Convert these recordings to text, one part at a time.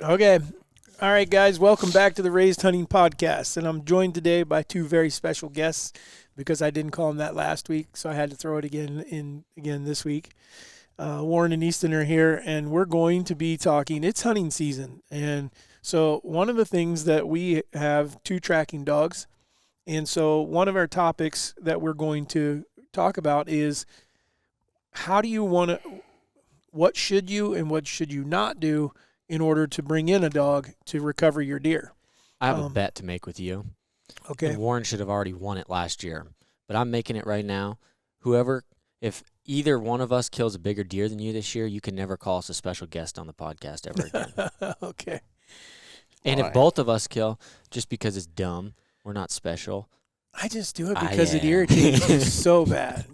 Okay. All right, guys. Welcome back to the Raised Hunting Podcast. And I'm joined today by two very special guests because I didn't call them that last week, so I had to throw it again this week. Warren and Easton are here, and we're going to be talking. It's hunting season. And so one of the things that we have two tracking dogs. And so one of our topics that we're going to talk about is how do you want to, what should you and what should you not do in order to bring in a dog to recover your deer? I have a bet to make with you. Okay. And Warren should have already won it last year, but I'm making it right now. If either one of us kills a bigger deer than you this year, you can never call us a special guest on the podcast ever again. Okay. And if both of us kill, just because it's dumb, we're not special. I just do it because it irritates me so bad,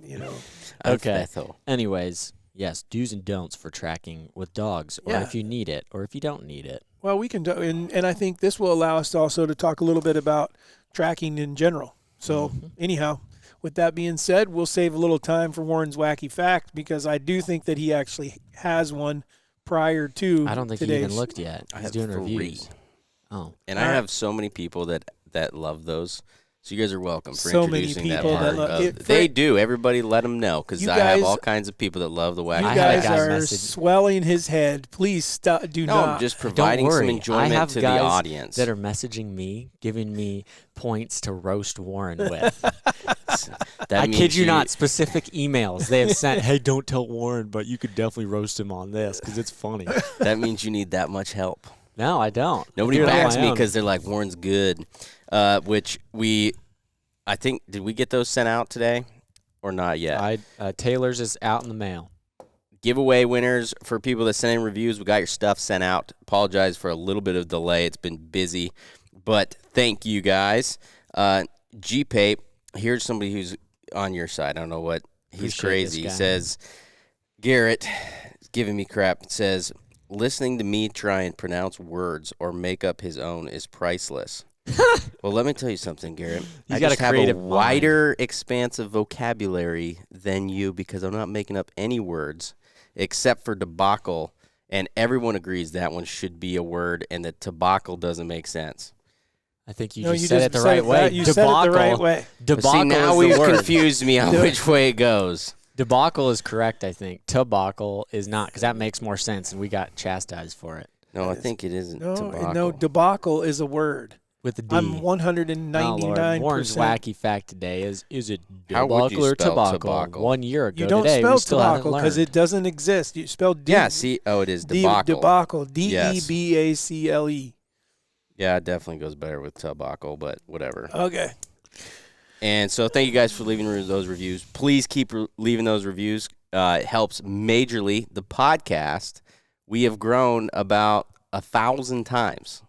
Okay. Anyways, yes, do's and don'ts for tracking with dogs, or if you need it, or if you don't need it. Well, we can do, and I think this will allow us to also to talk a little bit about tracking in general. So anyhow, with that being said, we'll save a little time for Warren's wacky fact because I do think that he actually has one prior to I don't think he even looked yet. He's doing reviews. Oh. And I have so many people that love those. So you guys are welcome for so introducing many that people part. that love They do. Everybody let them know because I have all kinds of people that love the wacky. You guys are swelling his head. Please stop. Do not. I'm just providing some enjoyment to the audience. That are messaging me, giving me points to roast Warren with. I kid you not, specific emails they have sent. Hey, don't tell Warren, but you could definitely roast him on this because it's funny. That means you need that much help. No, I don't. Nobody backs me because they're like, Warren's good. Which I think, did we get those sent out today or not yet? Taylor's is out in the mail. Giveaway winners for people that send in reviews. We got your stuff sent out. Apologize for a little bit of delay. It's been busy, but thank you guys. G-Pape, here's somebody who's on your side. I don't know what. He's crazy. He says, Garrett is giving me crap. It says, listening to me try and pronounce words or make up his own is priceless. Well, let me tell you something, Garrett. I just have a wider expanse of vocabulary than you because I'm not making up any words except for debacle, and everyone agrees that one should be a word and that debacle doesn't make sense. I think you said it the right way. You said it the right way. Debacle. See, now we've confused me on which way it goes. Debacle is correct, I think. Debacle is not, because that makes more sense, and we got chastised for it. No, I think it isn't debacle. No, debacle is a word. With a D. I'm 199%. Warren's wacky fact today is it debacle or tobacco? 1 year ago you don't today, spell we still tobacco because it doesn't exist. You spell D. Yeah, see, it is debacle. Debacle. Debacle. Yeah, it definitely goes better with tobacco, but whatever. Okay. And so thank you guys for leaving those reviews. Please keep leaving those reviews. It helps majorly. The podcast, we have grown about 1,000 times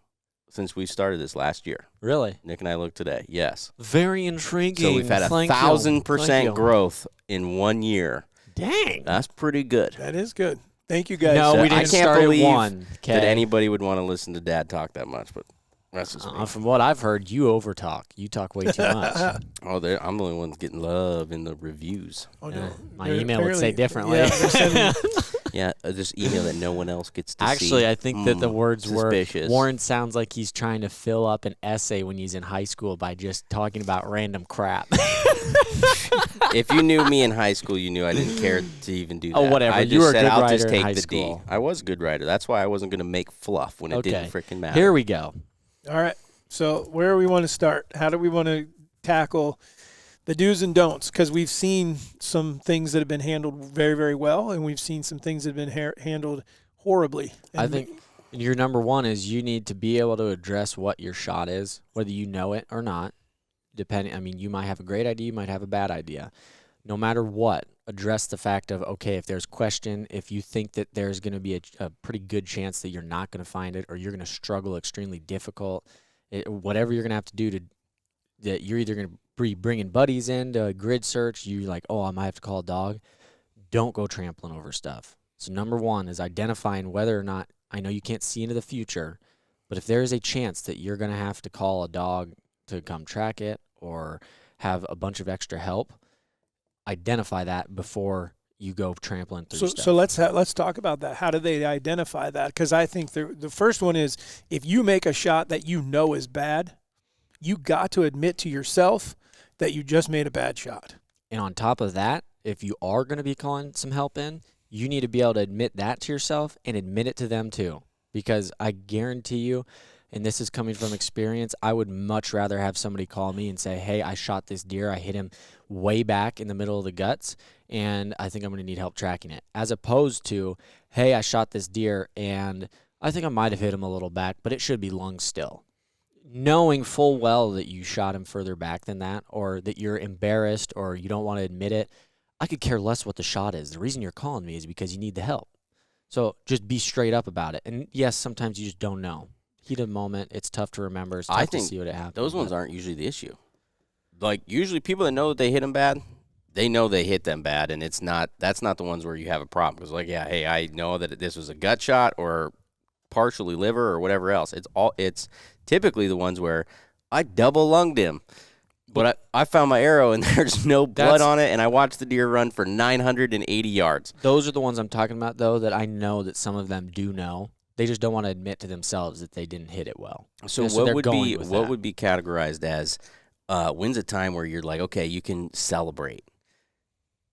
since we started this last year. Really? Nick and I looked today. Yes. Very intriguing. So we've had 1,000% growth in 1 year. Dang. That's pretty good. That is good. Thank you, guys. No, we didn't start at 1. That anybody would want to listen to Dad talk that much, but that's just me. From what I've heard, you overtalk. You talk way too much. I'm the only one getting love in the reviews. Oh, no. My email would say differently. Yeah, this email that no one else gets to see. Actually, I think that the words suspicious. were, Warren sounds like he's trying to fill up an essay when he's in high school by just talking about random crap. If you knew me in high school, you knew I didn't care to even do that. Oh, whatever. I You were a just said, good I'll writer just in take high the school. D. I was a good writer. That's why I wasn't going to make fluff when it didn't freaking matter. Here we go. All right. So where do we want to start? How do we want to tackle the do's and don'ts? Because we've seen some things that have been handled very, very well, and we've seen some things that have been handled horribly. And I think your number one is you need to be able to address what your shot is, whether you know it or not. You might have a great idea, you might have a bad idea. No matter what, address the fact of, okay, if there's question, if you think that there's going to be a pretty good chance that you're not going to find it or you're going to struggle extremely difficult, whatever you're going to have to do that you're either going to be bringing buddies in to a grid search, you're like, oh, I might have to call a dog. Don't go trampling over stuff. So number one is identifying whether or not, I know you can't see into the future, but if there is a chance that you're going to have to call a dog to come track it or have a bunch of extra help, identify that before you go trampling through So, stuff. so let's talk about that. How do they identify that? Because I think the first one is if you make a shot that you know is bad, you got to admit to yourself that you just made a bad shot. And on top of that, if you are going to be calling some help in, you need to be able to admit that to yourself and admit it to them too. Because I guarantee you, and this is coming from experience, I would much rather have somebody call me and say, hey, I shot this deer. I hit him way back in the middle of the guts, and I think I'm going to need help tracking it. As opposed to, hey, I shot this deer, and I think I might have hit him a little back, but it should be lung still. Knowing full well that you shot him further back than that, or that you're embarrassed or you don't want to admit it, I could care less what the shot is. The reason you're calling me is because you need the help. So just be straight up about it. And yes, sometimes you just don't know. Heat of the moment, it's tough to remember. It's tough to see what happened. Those ones aren't usually the issue. Like, usually people that know that they hit them bad, they know they hit them bad, and that's not the ones where you have a problem. Because, like, yeah, hey, I know that this was a gut shot or partially liver or whatever else. It's typically the ones where I double lunged him. But I found my arrow, and there's no blood on it, and I watched the deer run for 980 yards. Those are the ones I'm talking about, though, that I know that some of them do know. They just don't want to admit to themselves that they didn't hit it well. So what would be categorized as when's a time where you're like, okay, you can celebrate?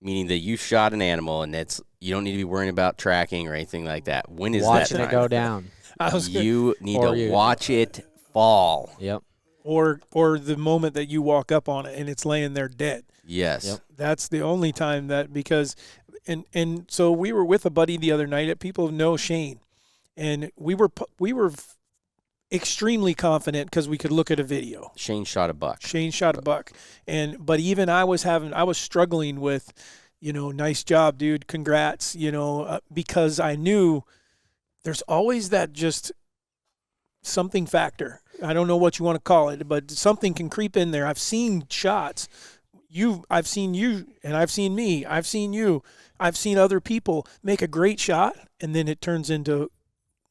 Meaning that you shot an animal, and you don't need to be worrying about tracking or anything like that. When is Watching that it time? go down. You need to watch it fall. Yep. Or the moment that you walk up on it and it's laying there dead. Yes. Yep. That's the only time that, because and so we were with a buddy the other night. People know Shane, and we were extremely confident because we could look at a video. Shane shot a buck. But even I was struggling with, nice job, dude, congrats, because I knew there's always that just something factor. I don't know what you want to call it, but something can creep in there. I've seen shots. I've seen you, and I've seen me. I've seen you. I've seen other people make a great shot, and then it turns into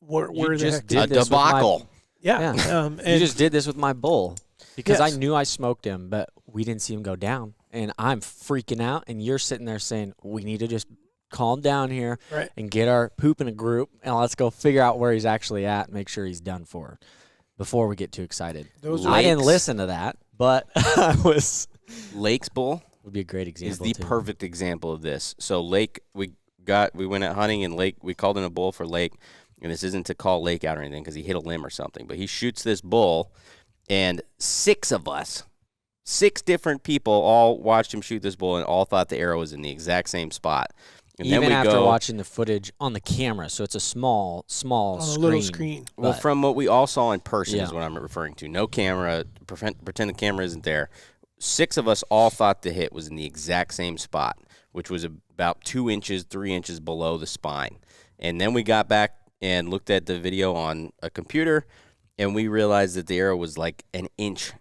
where the heck did a debacle. Yeah. You just did this with my bull because Yes. I knew I smoked him, but we didn't see him go down. And I'm freaking out, and you're sitting there saying, we need to just calm down here and get our poop in a group, and let's go figure out where he's actually at and make sure he's done for before we get too excited. I didn't listen to that, but I was. Lake's bull would be a great example. Is the perfect example of this. So Lake, we went out hunting, and Lake, we called in a bull for Lake, and this isn't to call Lake out or anything because he hit a limb or something, but he shoots this bull, and 6 of us, 6 different people all watched him shoot this bull and all thought the arrow was in the exact same spot. And even then we after watching the footage on the camera, so it's a small on a little screen. Well, from what we all saw in person is what I'm referring to. No camera, pretend the camera isn't there. 6 of us all thought the hit was in the exact same spot, which was about 2 inches, 3 inches below the spine. And then we got back and looked at the video on a computer, and we realized that the arrow was like an inch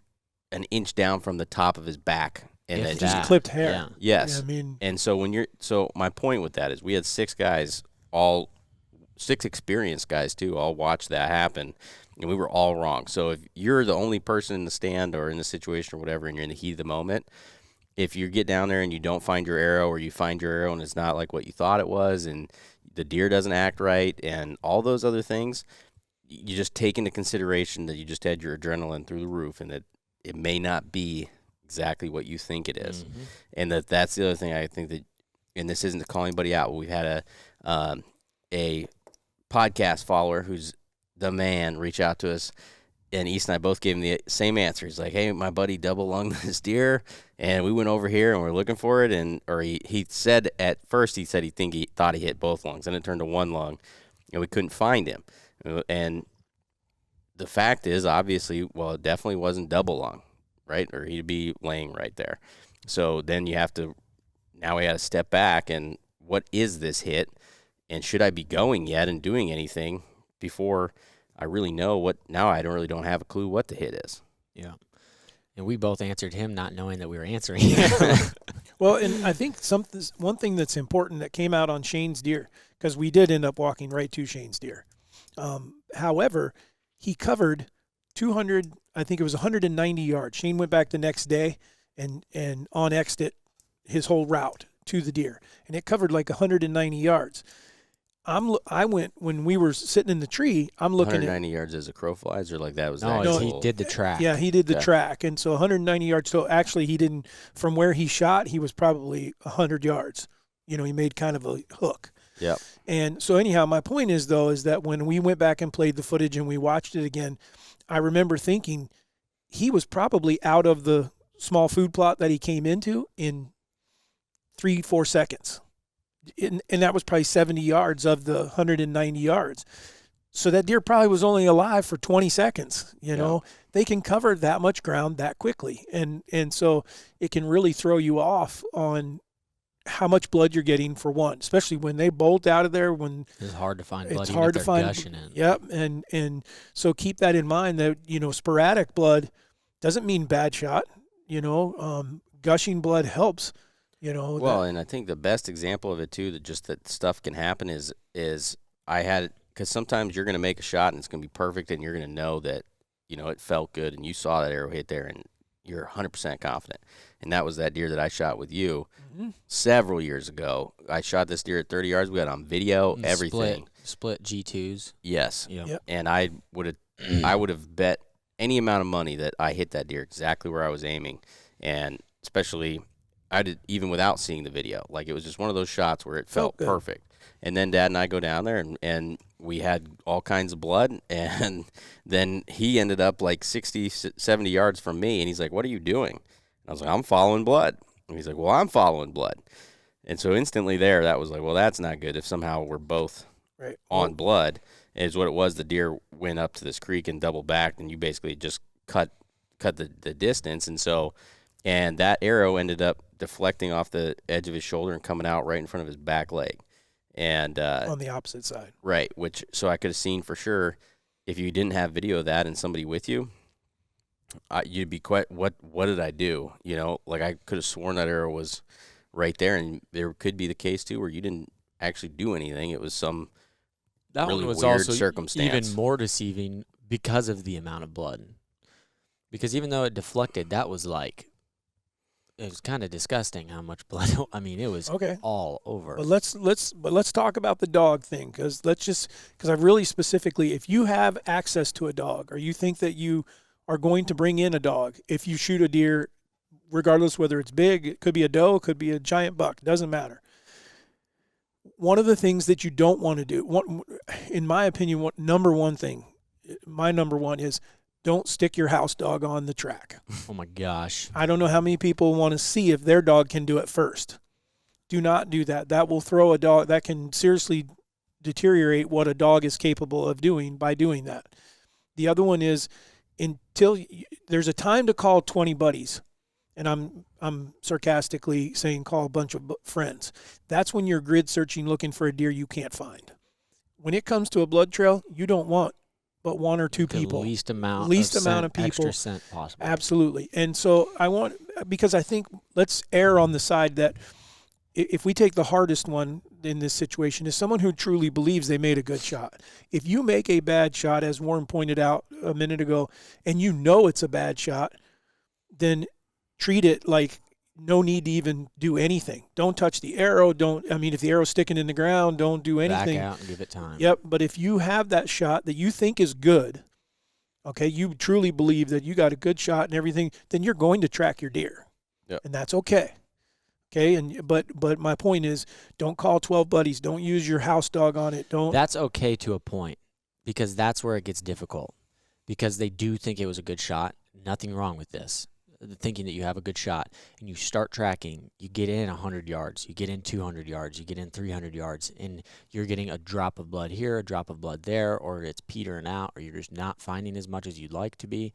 down from the top of his back. And it just clipped hair. Yeah. Yes. Yeah, I mean, and so my point with that is we had 6 guys, 6 experienced guys too, all watch that happen, and we were all wrong. So if you're the only person in the stand or in the situation or whatever, and you're in the heat of the moment, if you get down there and you don't find your arrow, or you find your arrow and it's not like what you thought it was, and the deer doesn't act right, and all those other things, you just take into consideration that you just had your adrenaline through the roof, and that it may not be exactly what you think it is. Mm-hmm. And that's the other thing I think that, and this isn't to call anybody out, but we've had a podcast follower who's the man reach out to us, and East and I both gave him the same answer. He's like, hey, my buddy double lunged this deer, and we went over here and we're looking for it, or he said at first he thought he hit both lungs, and it turned to one lung, and we couldn't find him. And the fact is, obviously, well, it definitely wasn't double lung, right? Or he'd be laying right there. So then we got to step back, and what is this hit? And should I be going yet and doing anything before I really know what? Now I don't have a clue what the hit is. Yeah. And we both answered him not knowing that we were answering. Well, and I think one thing that's important that came out on Shane's deer, because we did end up walking right to Shane's deer. However, he covered 200, I think it was 190 yards. Shane went back the next day and on-X'd it his whole route. to the deer, and it covered like 190 yards. I went when we were sitting in the tree. I'm looking 190 yards as a crow flies, or like that was No, the he actual. did the track. Yeah, he did the Yeah. track, and so 190 yards. So actually, he didn't. From where he shot, he was probably 100 yards. He made kind of a hook. Yep. And so anyhow, my point is though is that when we went back and played the footage and we watched it again, I remember thinking he was probably out of the small food plot that he came into in 3-4 seconds. And that was probably 70 yards of the 190 yards. So that deer probably was only alive for 20 seconds. They can cover that much ground that quickly. And so it can really throw you off on how much blood you're getting for one, especially when they bolt out of there. When It's hard to find blood. it's even hard if to they're find. gushing in. Yep. And so keep that in mind that, sporadic blood doesn't mean bad shot. Gushing blood helps. Well, and I think the best example of it too, that stuff can happen is because sometimes you're going to make a shot and it's going to be perfect, and you're going to know that it felt good, and you saw that arrow hit there, and you're 100% confident. And that was that deer that I shot with you several years ago. I shot this deer at 30 yards. We had it on video, And everything. Split G2s. Yes. Yep. And I would have bet any amount of money that I hit that deer exactly where I was aiming, and especially I did even without seeing the video. Like, it was just one of those shots where it felt good. perfect. And then Dad and I go down there, and we had all kinds of blood, and then he ended up like 60, 70 yards from me, and he's like, "What are you doing?" And I was like, "I'm following blood." And he's like, "Well, I'm following blood." And so instantly there, that was like, well, that's not good if somehow we're both Right. on blood, is what it was. The deer went up to this creek and double backed, and you basically just cut the distance. And that arrow ended up deflecting off the edge of his shoulder and coming out right in front of his back leg. And on the opposite side. right, so I could have seen for sure if you didn't have video of that and somebody with you, you'd be quite, what did I do? Like, I could have sworn that arrow was right there, and there could be the case too where you didn't actually do anything. It was some That really one was weird also circumstance. even more deceiving because of the amount of blood. Because even though it deflected, it was kind of disgusting how much blood. I mean, it was Okay. all over. But let's talk about the dog thing, because I really specifically, if you have access to a dog, or you think that you are going to bring in a dog, if you shoot a deer, regardless whether it's big, it could be a doe, it could be a giant buck, doesn't matter. One of the things that you don't want to do, in my opinion, number one is don't stick your house dog on the track. Oh my gosh. I don't know how many people want to see if their dog can do it first. Do not do that. That will throw a dog. That can seriously deteriorate what a dog is capable of doing by doing that. The other one is there's a time to call 20 buddies, and I'm sarcastically saying call a bunch of friends. That's when you're grid searching looking for a deer you can't find. When it comes to a blood trail, you don't want but one or two people. The least amount of people. Extra scent possible. Absolutely. And so because I think let's err on the side that if we take the hardest one in this situation is someone who truly believes they made a good shot. If you make a bad shot, as Warren pointed out a minute ago, and you know it's a bad shot, then treat it like no need to even do anything. Don't touch the arrow. If the arrow's sticking in the ground, don't do anything. Back out and give it time. Yep. But if you have that shot that you think is good, okay, you truly believe that you got a good shot and everything, then you're going to track your deer. Yep. And that's okay. Okay. But my point is, don't call 12 buddies. Don't use your house dog on it. That's okay to a point, because that's where it gets difficult, because they do think it was a good shot. Nothing wrong with this. Thinking that you have a good shot, and you start tracking, you get in 100 yards, you get in 200 yards, you get in 300 yards, and you're getting a drop of blood here, a drop of blood there, or it's petering out, or you're just not finding as much as you'd like to be.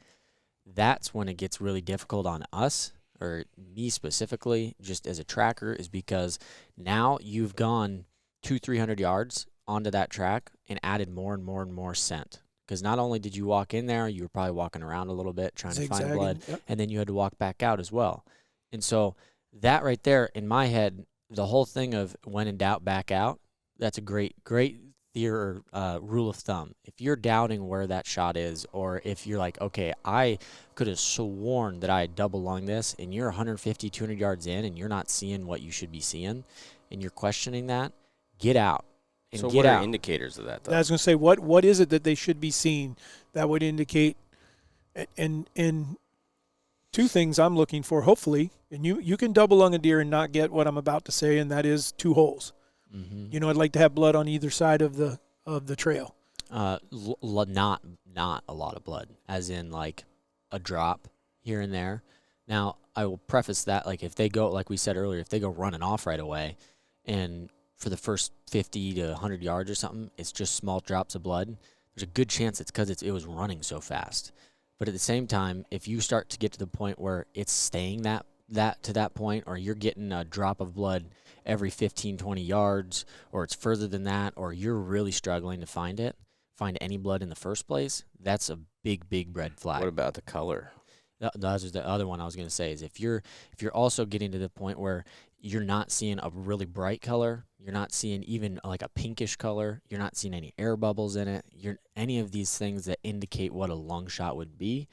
That's when it gets really difficult on us, or me specifically, just as a tracker, is because now you've gone 200-300 yards onto that track and added more and more and more scent. Because not only did you walk in there, you were probably walking around a little bit trying to find blood, Yep. and then you had to walk back out as well. And so that right there, in my head, the whole thing of when in doubt, back out, that's a great rule of thumb. If you're doubting where that shot is, or if you're like, okay, I could have sworn that I had double lung this, and you're 150, 200 yards in, and you're not seeing what you should be seeing, and you're questioning that, get out. And So get what out. are indicators of that, though? I was going to say, what is it that they should be seeing that would indicate, and two things I'm looking for, hopefully, and you can double lung a deer and not get what I'm about to say, and that is 2 holes. Mm-hmm. I'd like to have blood on either side of the trail. Not a lot of blood, as in like a drop here and there. Now, I will preface that, like, if they go, like we said earlier, if they go running off right away, and for the first 50 to 100 yards or something, it's just small drops of blood, there's a good chance it's because it was running so fast. But at the same time, if you start to get to the point where it's staying to that point, or you're getting a drop of blood every 15, 20 yards, or it's further than that, or you're really struggling to find any blood in the first place, that's a big, big red flag. What about the color? The other one I was going to say is if you're also getting to the point where you're not seeing a really bright color, you're not seeing even like a pinkish color, you're not seeing any air bubbles in it, any of these things that indicate what a lung shot would be,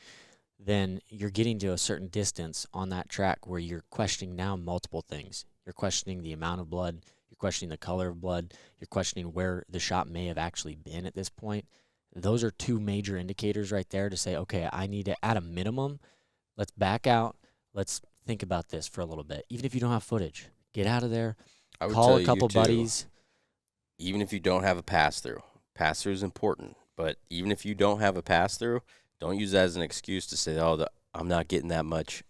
then you're getting to a certain distance on that track where you're questioning now multiple things. You're questioning the amount of blood, you're questioning the color of blood, you're questioning where the shot may have actually been at this point. Those are 2 major indicators right there to say, okay, I need to, at a minimum, let's back out, let's think about this for a little bit. Even if you don't have footage, get out of there, call a couple buddies. Even if you don't have a pass-through is important, but even if you don't have a pass-through, don't use that as an excuse to say, I'm not getting that much,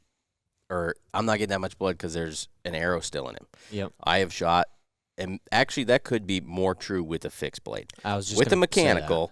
or I'm not getting that much blood because there's an arrow still in him. Yep. I have shot, and actually that could be more true with a fixed blade. I was just with a gonna mechanical,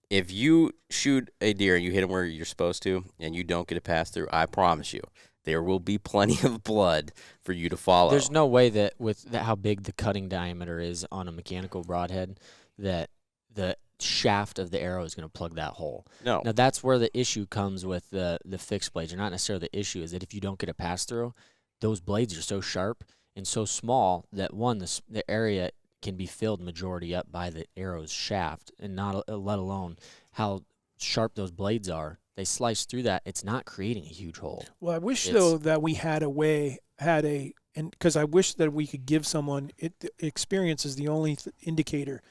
if you shoot a deer and you hit him where you're supposed to, and you don't get a pass-through, I promise you, there will be plenty of blood for you to follow. There's no way that with how big the cutting diameter is on a mechanical broadhead that the shaft of the arrow is going to plug that hole. No. Now, that's where the issue comes with the fixed blades. Or not necessarily the issue is that if you don't get a pass-through, those blades are so sharp and so small that, one, the area can be filled majority up by the arrow's shaft, and not let alone how sharp those blades are. They slice through that. It's not creating a huge hole. Well, I wish, though, that we because I wish that we could give someone, experience is the only indicator.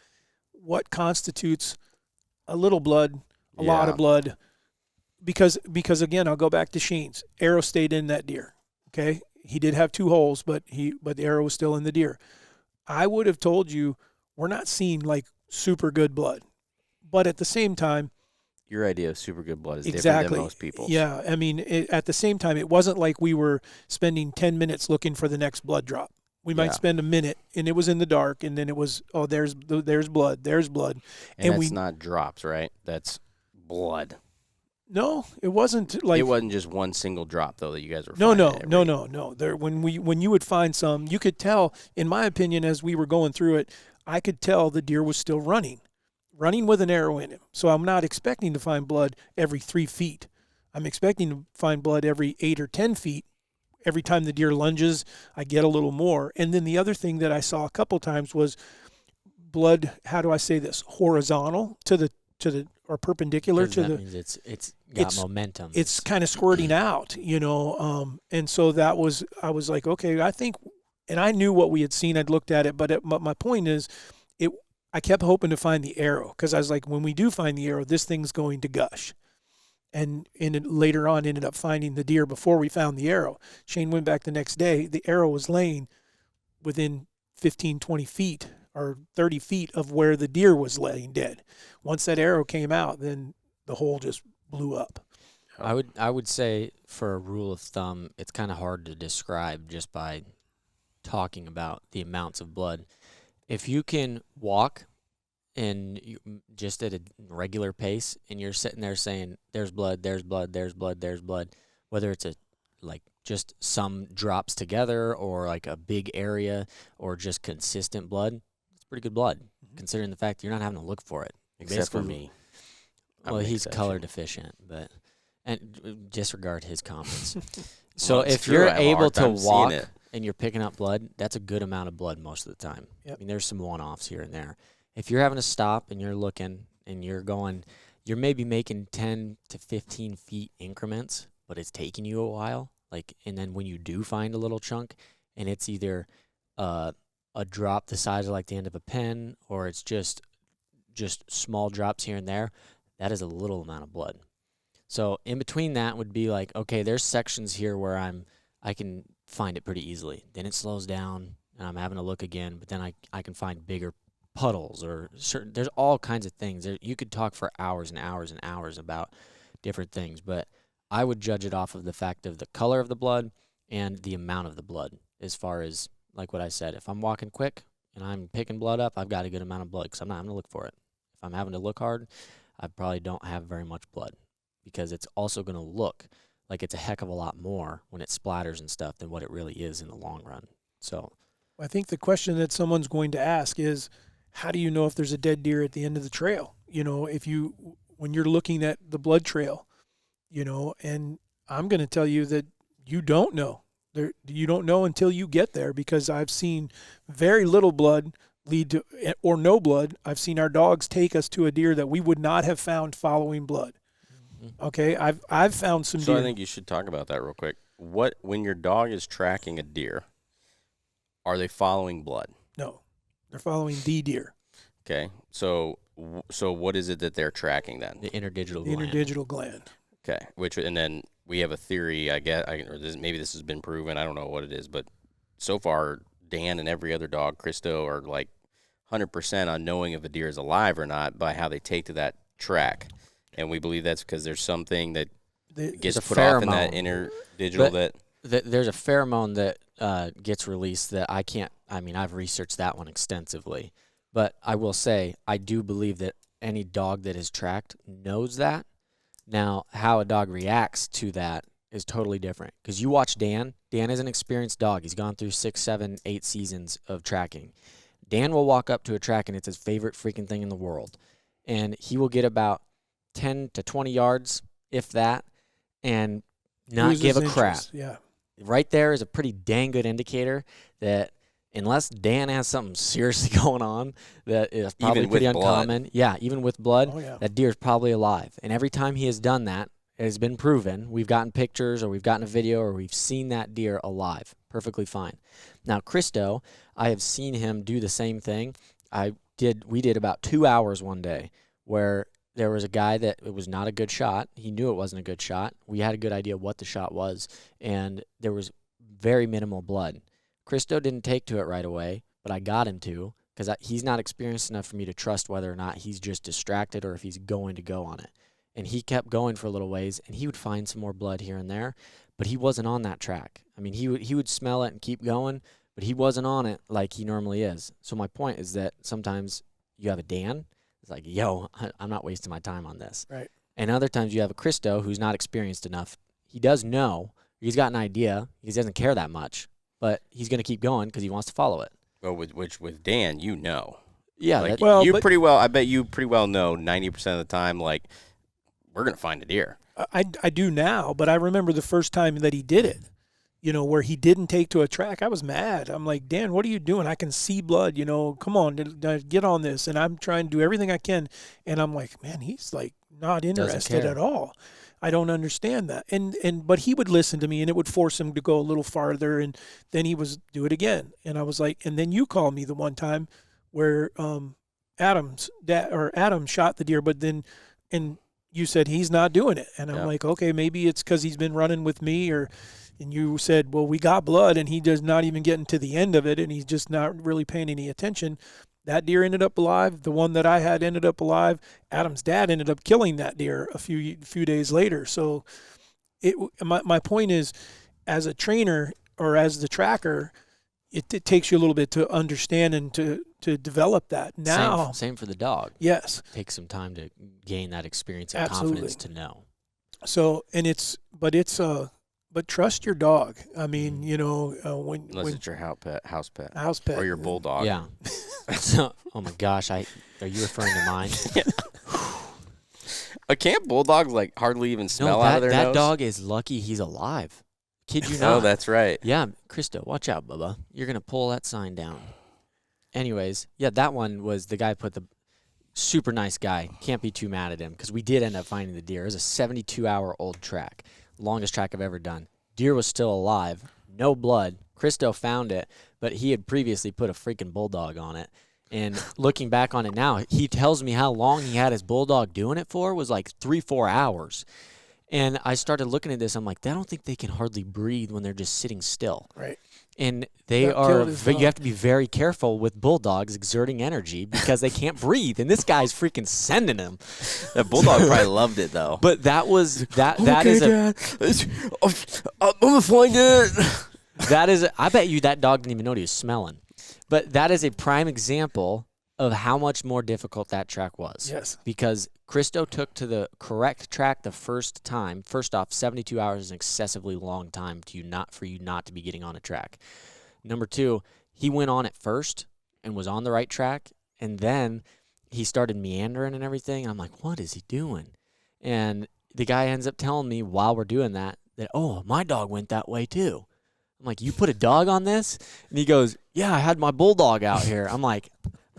What constitutes a little blood, a lot of blood? Because again, I'll go back to Sheen's. Arrow stayed in that deer. Okay, he did have 2 holes, but the arrow was still in the deer. I would have told you we're not seeing like super good blood, but at the same time, your idea of super good blood is exactly different than most people's. Yeah, I mean, at the same time, it wasn't like we were spending 10 minutes looking for the next blood drop. We might spend a minute, and it was in the dark, and then it was, there's blood, and that's not drops, right? That's blood. No, it wasn't like. It wasn't just one single drop though that you guys were. No. There, when you would find some, you could tell. In my opinion, as we were going through it, I could tell the deer was still running with an arrow in him. So I'm not expecting to find blood every 3 feet. I'm expecting to find blood every 8 or 10 feet. Every time the deer lunges, I get a little more. And then the other thing that I saw a couple times was blood. How do I say this? Horizontal to the or perpendicular to the. Means it's got momentum. It's kind of squirting out, and so that was, I was like, okay, I think, and I knew what we had seen. I'd looked at it, but my point is, I kept hoping to find the arrow, because I was like, when we do find the arrow, this thing's going to gush. And later on ended up finding the deer before we found the arrow. Shane went back the next day. The arrow was laying within 15, 20 feet or 30 feet of where the deer was laying dead. Once that arrow came out, then the hole just blew up. I would say, for a rule of thumb, it's kind of hard to describe just by talking about the amounts of blood. If you can walk and just at a regular pace, and you're sitting there saying, there's blood, there's blood, there's blood, there's blood, whether it's just some drops together or like a big area or just consistent blood, it's pretty good blood, considering the fact you're not having to look for it. Except for me. Well, he's color deficient, and disregard his comments. So if you're able to walk and you're picking up blood, that's a good amount of blood most of the time. Yep. I mean, there's some one-offs here and there. if you're having to stop and you're looking and you're maybe making 10 to 15 feet increments, but it's taking you a while. And then when you do find a little chunk, and it's either a drop the size of like the end of a pen, or it's just small drops here and there, that is a little amount of blood. So in between that would be like, okay, there's sections here where I can find it pretty easily. Then it slows down and I'm having to look again, but then I can find bigger puddles or there's all kinds of things. You could talk for hours and hours and hours about different things, but I would judge it off of the fact of the color of the blood and the amount of the blood. As far as like what I said, if I'm walking quick and I'm picking blood up, I've got a good amount of blood because I'm not having to look for it. If I'm having to look hard, I probably don't have very much blood, because it's also going to look like it's a heck of a lot more when it splatters and stuff than what it really is in the long run. So I think the question that someone's going to ask is, how do you know if there's a dead deer at the end of the trail? When you're looking at the blood trail, and I'm going to tell you that you don't know. You don't know until you get there, because I've seen very little blood lead to, or no blood. I've seen our dogs take us to a deer that we would not have found following blood. Okay, I've found some deer. So I think you should talk about that real quick. When your dog is tracking a deer, are they following blood? No, they're following the deer. Okay, so what is it that they're tracking then? the interdigital The gland. interdigital gland. Okay, and then we have a theory, I guess, maybe this has been proven. I don't know what it is, but so far, Dan and every other dog, Christo, are like 100% on knowing if a deer is alive or not by how they take to that track. And we believe that's because there's something that gets put off in that interdigital There's a pheromone that gets released that I've researched that one extensively. But I will say, I do believe that any dog that is tracked knows that. Now, how a dog reacts to that is totally different. Because you watch Dan. Dan is an experienced dog. He's gone through 6, 7, 8 seasons of tracking. Dan will walk up to a track, and it's his favorite freaking thing in the world. And he will get about 10 to 20 yards, if that, and not give a crap. Yeah. Right there is a pretty dang good indicator that unless Dan has something seriously going on, that is probably Even pretty with uncommon. blood. Yeah, even with blood, Oh, yeah. that deer is probably alive. And every time he has done that, it has been proven. We've gotten pictures, or we've gotten a video, or we've seen that deer alive. Perfectly fine. Now, Christo, I have seen him do the same thing. We did about 2 hours one day where there was a guy that it was not a good shot. He knew it wasn't a good shot. We had a good idea what the shot was, and there was very minimal blood. Christo didn't take to it right away, but I got him to, because he's not experienced enough for me to trust whether or not he's just distracted or if he's going to go on it. And he kept going for a little ways, and he would find some more blood here and there, but he wasn't on that track. I mean, he would smell it and keep going, but he wasn't on it like he normally is. So my point is that sometimes you have a Dan. It's like, yo, I'm not wasting my time on this. Right. And other times you have a Christo who's not experienced enough. He does know. He's got an idea. He doesn't care that much, but he's going to keep going because he wants to follow it. Well, with Dan, you know. Yeah. Like, I bet you pretty well know 90% of the time, like, we're going to find a deer. I do now, but I remember the first time that he did it, where he didn't take to a track. I was mad. I'm like, Dan, what are you doing? I can see blood, come on, get on this. And I'm trying to do everything I can. And I'm like, man, he's like not interested at all. I don't understand that. But he would listen to me, and it would force him to go a little farther. And then he was do it again. And I was like, and then you called me the one time where Adam shot the deer, but then, and you said he's not doing it. And I'm like, okay, maybe it's because he's been running with me, and you said, well, we got blood, and he does not even getting to the end of it, and he's just not really paying any attention. That deer ended up alive. The one that I had ended up alive. Adam's dad ended up killing that deer a few days later. So my point is, as a trainer or as the tracker, it takes you a little bit to understand and to develop that. Now, same for the dog. Yes. Takes some time to gain that experience and Absolutely. confidence to know. So, but trust your dog. I mean, Unless it's your house pet. Or your bulldog. Yeah. So, oh my gosh, are you referring to mine? Can't bulldogs like hardly even smell out of their nose? nose? That dog is lucky he's alive. Kid you not. Oh, that's right. Yeah, Christo, watch out, Bubba. You're gonna pull that sign down. anyways, yeah, that one was the guy put the super nice guy. Can't be too mad at him because we did end up finding the deer. It was a 72-hour-old track, longest track I've ever done. Deer was still alive, no blood. Christo found it, but he had previously put a freaking bulldog on it. And looking back on it now, he tells me how long he had his bulldog doing it for was like 3-4 hours. And I started looking at this. I'm like, I don't think they can hardly breathe when they're just sitting still. Right. And they That are, killed his you dog. have to be very careful with bulldogs exerting energy because they can't breathe. And this guy's freaking sending them. That bulldog probably loved it though. But that was, that is Dad. I'm gonna find it. I bet you that dog didn't even know what he was smelling. But that is a prime example of how much more difficult that track was. Yes. Because Christo took to the correct track the first time. First off, 72 hours is an excessively long time for you not to be getting on a track. Number two, he went on it first and was on the right track, and then he started meandering and everything. I'm like, what is he doing? And the guy ends up telling me while we're doing that, oh, my dog went that way too. I'm like, you put a dog on this? And he goes, yeah, I had my bulldog out here. I'm like,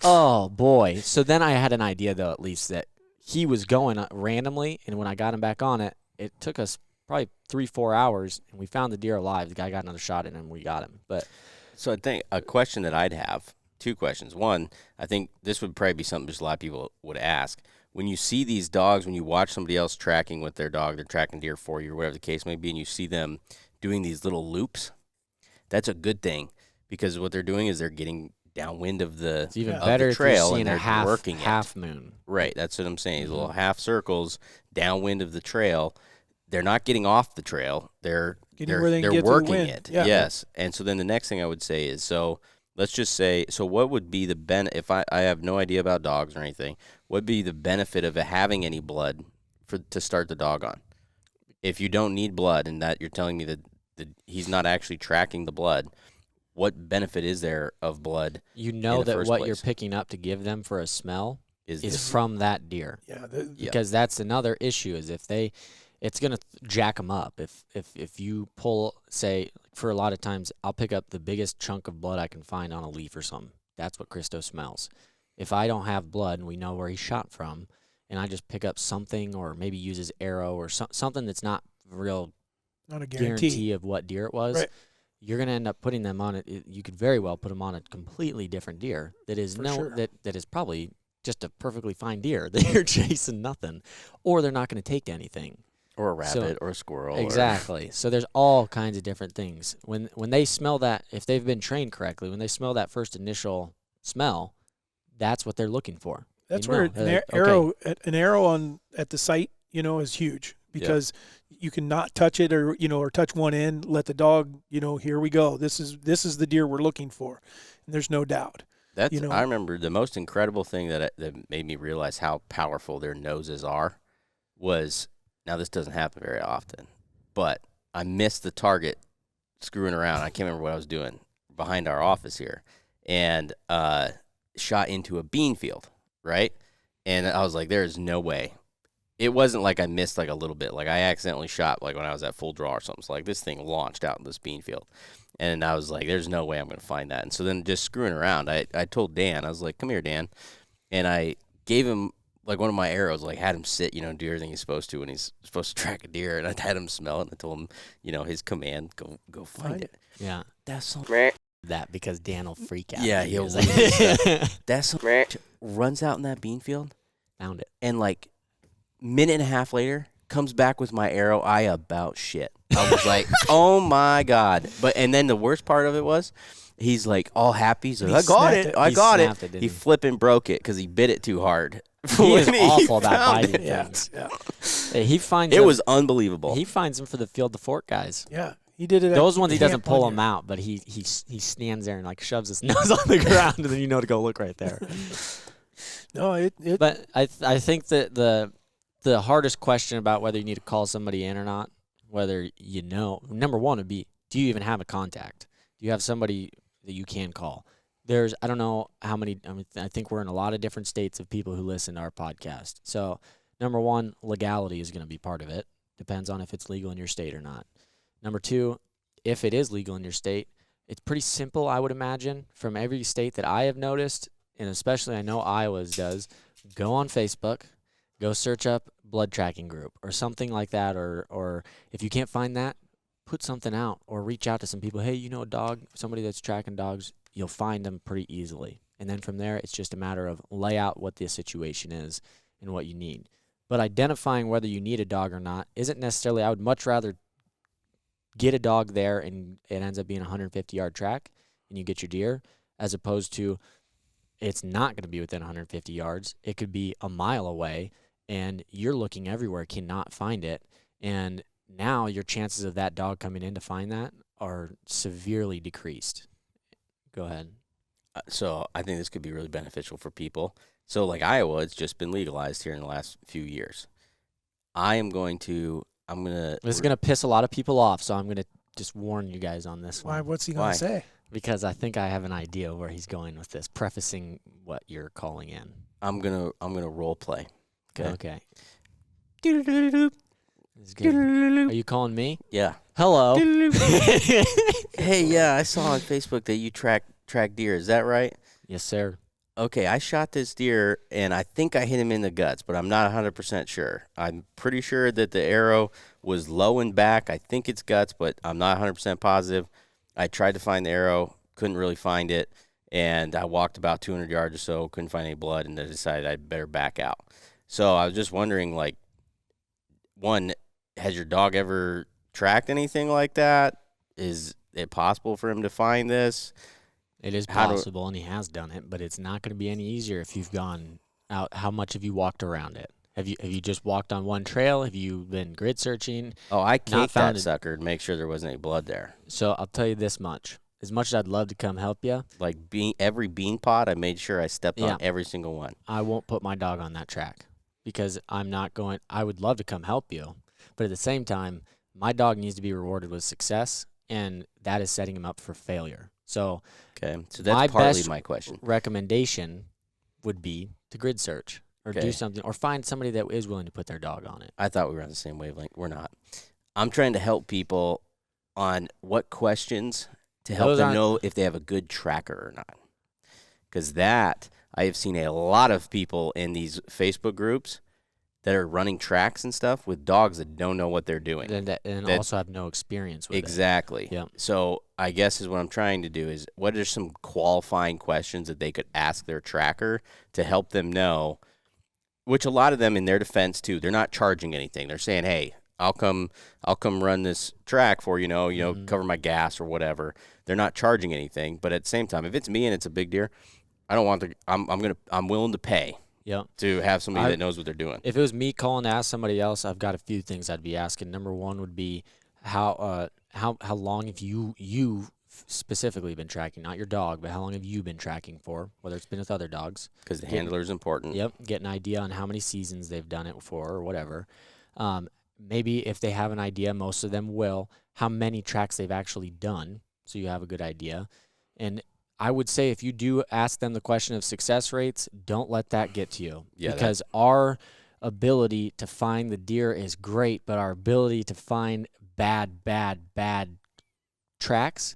oh, boy. So then I had an idea, though, at least, that he was going randomly, and when I got him back on it, it took us probably 3-4 hours, and we found the deer alive. The guy got another shot at him, and we got him. But So I think a question that I'd have, two questions. One, I think this would probably be something just a lot of people would ask. When you see these dogs, when you watch somebody else tracking with their dog, they're tracking deer for you or whatever the case may be, and you see them doing these little loops, that's a good thing because what they're doing is they're getting downwind of the it's even of better the if you're trail seeing and a they're working half moon. Right, that's what I'm saying. These Mm-hmm. little half circles downwind of the trail. They're not getting off the trail. They're Getting where they can they're get to the working wind. it. Yeah. Yes. And so then the next thing I would say is, so let's just say, so what would be the if I have no idea about dogs or anything, what would be the benefit of having any blood to start the dog on? If you don't need blood and that you're telling me that he's not actually tracking the blood, what benefit is there of blood? You know the that first what place? you're picking up to give them for a smell Is is this- from that deer. Yeah. Because that's another issue is it's going to jack them up. If you pull, say, for a lot of times, I'll pick up the biggest chunk of blood I can find on a leaf or something. That's what Christo smells. If I don't have blood and we know where he shot from, and I just pick up something or maybe use his arrow or something that's not real Not a guarantee of what deer it was, Right. you're going to end up putting them on it. You could very well put them on a completely different deer that is For sure. that is probably just a perfectly fine deer that you're chasing nothing, or they're not going to take to anything. or a rabbit or a squirrel. Exactly. So there's all kinds of different things. When they smell that, if they've been trained correctly, when they smell that first initial smell, that's what they're looking for. That's You know, where they're like, an arrow at the site, is huge because you can not touch it or touch one end, let the dog, here we go. This is the deer we're looking for. And there's no doubt. That's I remember the most incredible thing that made me realize how powerful their noses are was, now this doesn't happen very often, but I missed the target screwing around. I can't remember what I was doing behind our office here, and shot into a bean field, right? And I was like, there is no way. It wasn't like I missed like a little bit. Like I accidentally shot like when I was at full draw or something. So like this thing launched out in this bean field. And I was like, there's no way I'm going to find that. And so then just screwing around, I told Dan, I was like, come here, Dan. And I gave him like one of my arrows, like had him sit, do everything he's supposed to when he's supposed to track a deer. And I had him smell it. And I told him, his command, go find it. yeah, That's so that because Dan will freak out. Yeah, when he he'll hears lose his that. that's so runs out in that bean field. Found it. And like minute and a half later, comes back with my arrow. I about shit. I was like, oh my God. And then the worst part of it was, he's like all happy. He's like, He I got snapped it. it. I He got snapped it. it, didn't He he? flipping broke it because he bit it too hard. He is When awful about found biting it. Yeah. things. Yeah. Hey, he finds It them- was unbelievable. He finds them for the field to fork guys. Yeah. He did it. Those ones he doesn't camp pull one them year. out, but he stands there and like shoves his nose on the ground, and then you know to go look right there. No, it But I think that the hardest question about whether you need to call somebody in or not, whether number one would be, do you even have a contact? Do you have somebody that you can call? I don't know how many, I think we're in a lot of different states of people who listen to our podcast. So number one, legality is going to be part of it. Depends on if it's legal in your state or not. Number two, if it is legal in your state, It's pretty simple, I would imagine, from every state that I have noticed, and especially I know Iowa's does. Go on Facebook, go search up blood tracking group or something like that, or if you can't find that, put something out or reach out to some people. Hey, you know a dog, somebody that's tracking dogs, you'll find them pretty easily. And then from there, it's just a matter of lay out what the situation is and what you need. But identifying whether you need a dog or not isn't necessarily, I would much rather get a dog there and it ends up being a 150-yard track and you get your deer, as opposed to it's not going to be within 150 yards. It could be a mile away and you're looking everywhere, cannot find it. And now your chances of that dog coming in to find that are severely decreased. Go ahead. So I think this could be really beneficial for people. So like Iowa, it's just been legalized here in the last few years. This is going to piss a lot of people off, so I'm going to just warn you guys on this one. Why? What's he going to say? Because I think I have an idea where he's going with this, prefacing what you're calling in. I'm gonna role play. Okay. This is good. Are you calling me? Yeah. Hello. Hey, yeah, I saw on Facebook that you track deer. Is that right? Yes, sir. Okay, I shot this deer, and I think I hit him in the guts, but I'm not 100% sure. I'm pretty sure that the arrow was low and back. I think it's guts, but I'm not 100% positive. I tried to find the arrow, couldn't really find it, and I walked about 200 yards or so, couldn't find any blood, and I decided I'd better back out. So I was just wondering, like, one, has your dog ever tracked anything like that? Is it possible for him to find this? It is possible, and he has done it, but it's not going to be any easier if you've gone out. How much have you walked around it? Have you just walked on one trail? Have you been grid searching? Oh, I caked that sucker to make sure there wasn't any blood there. So I'll tell you this much. As much as I'd love to come help you. Like every bean pod, I made sure I stepped on every single one. I won't put my dog on that track because I'm not going. I would love to come help you, but at the same time, my dog needs to be rewarded with success, and that is setting him up for failure. So that's partly my question. Recommendation would be to grid search or do something or find somebody that is willing to put their dog on it. I thought we were on the same wavelength. We're not. I'm trying to help people on what questions to help them know if they have a good tracker or not. Because that, I have seen a lot of people in these Facebook groups that are running tracks and stuff with dogs that don't know what they're doing. And also have no experience with it. Exactly. Yeah. So I guess is what I'm trying to do is what are some qualifying questions that they could ask their tracker to help them know, which a lot of them in their defense too, they're not charging anything. They're saying, hey, I'll come run this track for cover my gas or whatever. They're not charging anything, but at the same time, if it's me and it's a big deer, I don't want to. I'm willing to pay. Yeah. To have somebody that knows what they're doing. If it was me calling to ask somebody else, I've got a few things I'd be asking. Number one would be how long have you specifically been tracking, not your dog, but how long have you been tracking for, whether it's been with other dogs? Because the handler is important. Yep. Get an idea on how many seasons they've done it for or whatever. Maybe if they have an idea, most of them will, how many tracks they've actually done, so you have a good idea. And I would say if you do ask them the question of success rates, don't let that get to you. Yeah, because our ability to find the deer is great, but our ability to find bad tracks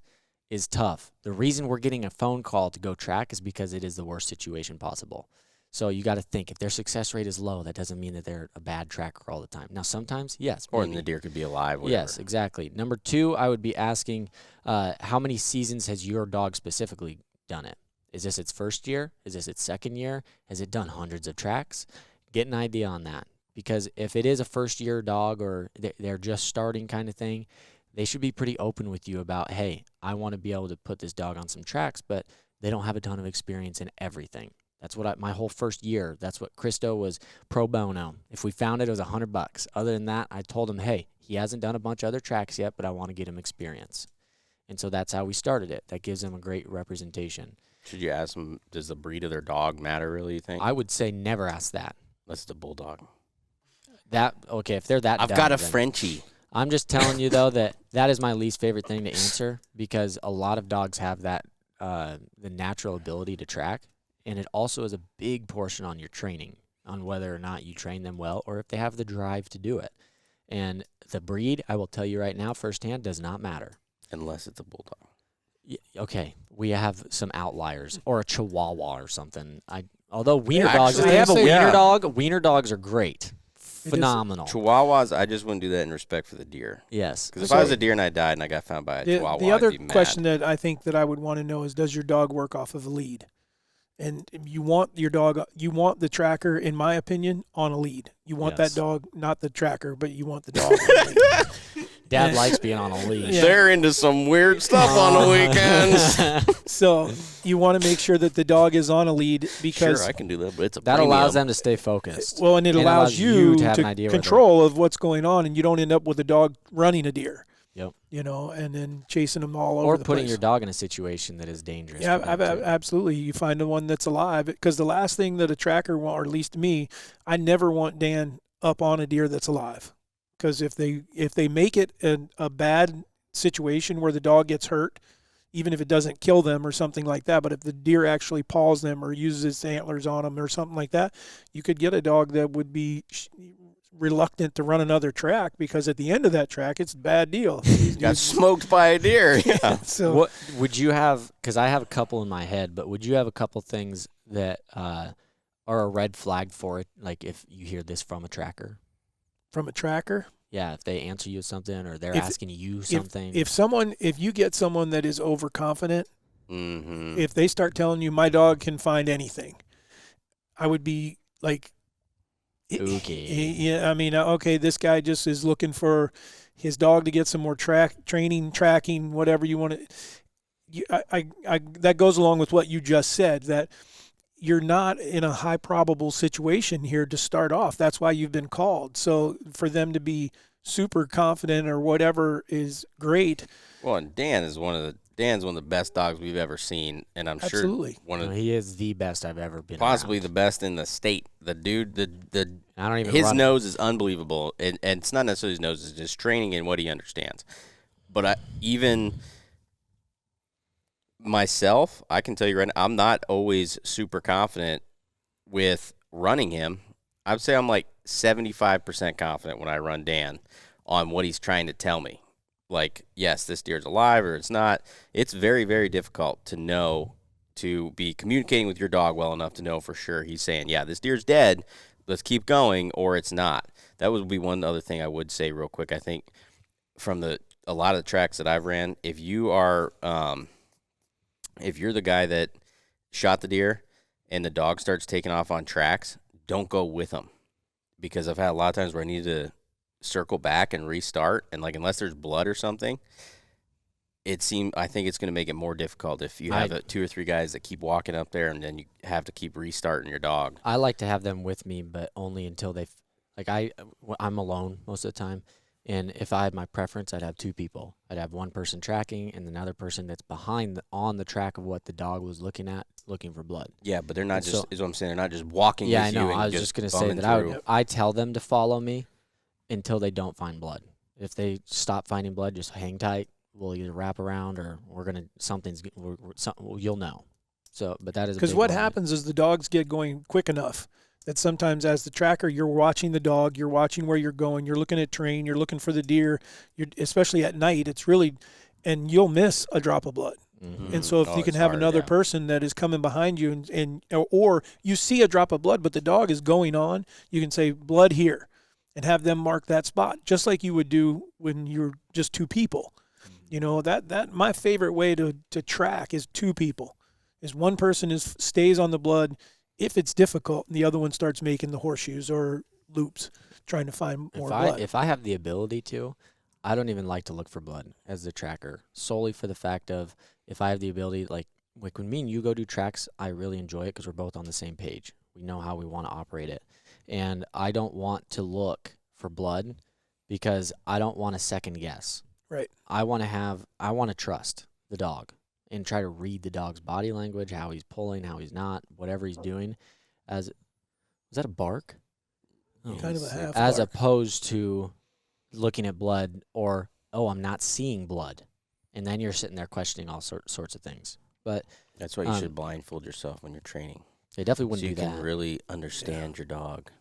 is tough. The reason we're getting a phone call to go track is because it is the worst situation possible. So you got to think, if their success rate is low, that doesn't mean that they're a bad tracker all the time. Now, sometimes, yes. Or the deer could be alive, whatever. Yes, exactly. Number two, I would be asking, how many seasons has your dog specifically done it? Is this its first year? Is this its second year? Has it done hundreds of tracks? Get an idea on that. Because if it is a first-year dog or they're just starting kind of thing, they should be pretty open with you about, hey, I want to be able to put this dog on some tracks, but they don't have a ton of experience in everything. That's what my whole first year, that's what Christo was pro bono. If we found it was $100. Other than that, I told him, hey, he hasn't done a bunch of other tracks yet, but I want to get him experience. And so that's how we started it. That gives them a great representation. Should you ask them, does the breed of their dog matter really, you think? I would say never ask that. Unless it's a bulldog. If they're that I've got a Frenchie. I'm just telling you, though, that is my least favorite thing to answer because a lot of dogs have that, the natural ability to track. And it also is a big portion on your training, on whether or not you train them well or if they have the drive to do it. And the breed, I will tell you right now, firsthand, does not matter. Unless it's a bulldog. Okay, we have some outliers, or a Chihuahua or something. Although wiener Actually, dogs, if they have a I'd say- wiener Yeah. dog, wiener dogs are great, phenomenal. Chihuahuas, I just wouldn't do that in respect for the deer. Yes, Because if I was a deer and I died and I got found by a Chihuahua, The other I'd be mad. question that I think that I would want to know is, does your dog work off of a lead? And you want your dog, you want the tracker, in my opinion, on a lead. You want Yes. that dog, not the tracker, but you want the dog on a lead. Dad likes being on a leash. Yeah. They're into some weird stuff on the weekends. So you want to make sure that the dog is on a lead because Sure, I can do that, but it's a That premium. allows them to stay focused. well, and it allows you to have to an idea where they're- control of what's going on, and you don't end up with a dog running a deer. Yep. You know, and then chasing them all over Or the putting place. your dog in a situation that is dangerous. Yeah, for them, too. absolutely. You find the one that's alive, because the last thing that a tracker want, or at least me, I never want Dan up on a deer that's alive, because if they make it a bad situation where the dog gets hurt, even if it doesn't kill them or something like that, but if the deer actually paws them or uses its antlers on them or something like that, you could get a dog that would be reluctant to run another track, because at the end of that track, it's a bad deal. Got smoked by a deer. Yeah. So What would you have? Because I have a couple in my head, but would you have a couple things that are a red flag for it? Like if you hear this from a tracker, from a tracker, yeah, if they answer you something or they're If- asking you something. if you get someone that is overconfident, Mm-hmm. if they start telling you my dog can find anything, I would be like, Okay. yeah, I mean, okay, this guy just is looking for his dog to get some more training, tracking, whatever you want to. That goes along with what you just said, that you're not in a high probable situation here to start off. That's why you've been called. So for them to be super confident or whatever is great. Well, and Dan's one of the best dogs we've ever seen, and I'm Absolutely. sure one of He is the best I've ever been. possibly around. the best in the state. The dude, I don't even. his run. nose is unbelievable, and it's not necessarily his nose; it's just training and what he understands. But even myself, I can tell you right now, I'm not always super confident with running him. I'd say I'm like 75% confident when I run Dan on what he's trying to tell me. Like, yes, this deer's alive or it's not. It's very, very difficult to know, to be communicating with your dog well enough to know for sure he's saying, yeah, this deer's dead, let's keep going, or it's not. That would be one other thing I would say real quick. I think from a lot of the tracks that I've ran, if you are if you're the guy that shot the deer and the dog starts taking off on tracks, don't go with them, because I've had a lot of times where I need to circle back and restart, and like unless there's blood or something, I think it's going to make it more difficult if you have 2 or 3 guys that keep walking up there and then you have to keep restarting your dog. I like to have them with me, but only until I'm alone most of the time. And if I had my preference, I'd have 2 people. I'd have one person tracking and another person that's behind on the track of what the dog was looking at, looking for blood. Yeah, but they're not And just, so- is what I'm saying, they're not just walking Yeah, I with you know. and I was just going to say bumming that through. I tell them to follow me until they don't find blood. If they stop finding blood, just hang tight. We'll either wrap around or you'll know. So, but that is Because what happens is the dogs get going quick enough that sometimes as the tracker, you're watching the dog, you're watching where you're going, you're looking at terrain, you're looking for the deer, especially at night, and you'll miss a drop of blood. Mm-hmm. And so if you can it's have hard, another yeah. person that is coming behind you or you see a drop of blood, but the dog is going on, you can say blood here and have them mark that spot, just like you would do when you're just 2 people. You know, that my favorite way to track is 2 people. Is one person stays on the blood if it's difficult, and the other one starts making the horseshoes or loops, trying to find more blood. If I have the ability to, I don't even like to look for blood as the tracker, solely for the fact of if I have the ability, like when me and you go do tracks, I really enjoy it because we're both on the same page. We know how we want to operate it. And I don't want to look for blood because I don't want to second guess. Right. I want to trust the dog and try to read the dog's body language, how he's pulling, how he's not, whatever he's doing. Was that a bark? Kind of a half As bark. opposed to looking at blood or, I'm not seeing blood. And then you're sitting there questioning all sorts of things. But That's why you should blindfold yourself when you're training. they definitely So wouldn't you do can that. really understand your dog.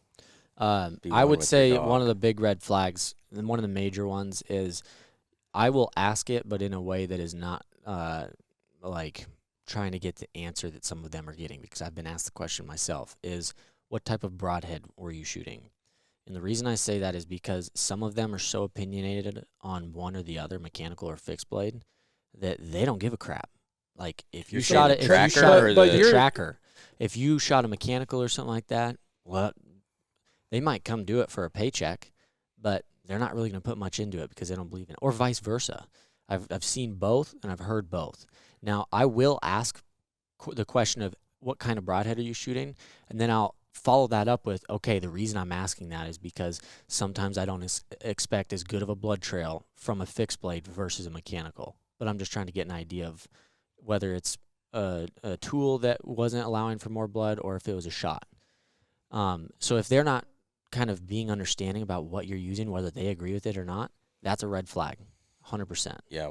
Be I one would with say your one of dog. the big red flags, and one of the major ones is I will ask it, but in a way that is not like trying to get the answer that some of them are getting, because I've been asked the question myself, is what type of broadhead were you shooting? And the reason I say that is because some of them are so opinionated on one or the other, mechanical or fixed blade, that they don't give a crap. Like if you shot it, the tracker, if you shot a mechanical or something like that, well, they might come do it for a paycheck, but they're not really going to put much into it because they don't believe in it, or vice versa. I've seen both and I've heard both. Now I will ask the question of what kind of broadhead are you shooting, and then I'll follow that up with, okay, the reason I'm asking that is because sometimes I don't expect as good of a blood trail from a fixed blade versus a mechanical, but I'm just trying to get an idea of whether it's a tool that wasn't allowing for more blood or if it was a shot. So if they're not kind of being understanding about what you're using, whether they agree with it or not, that's a red flag, 100%. Yeah,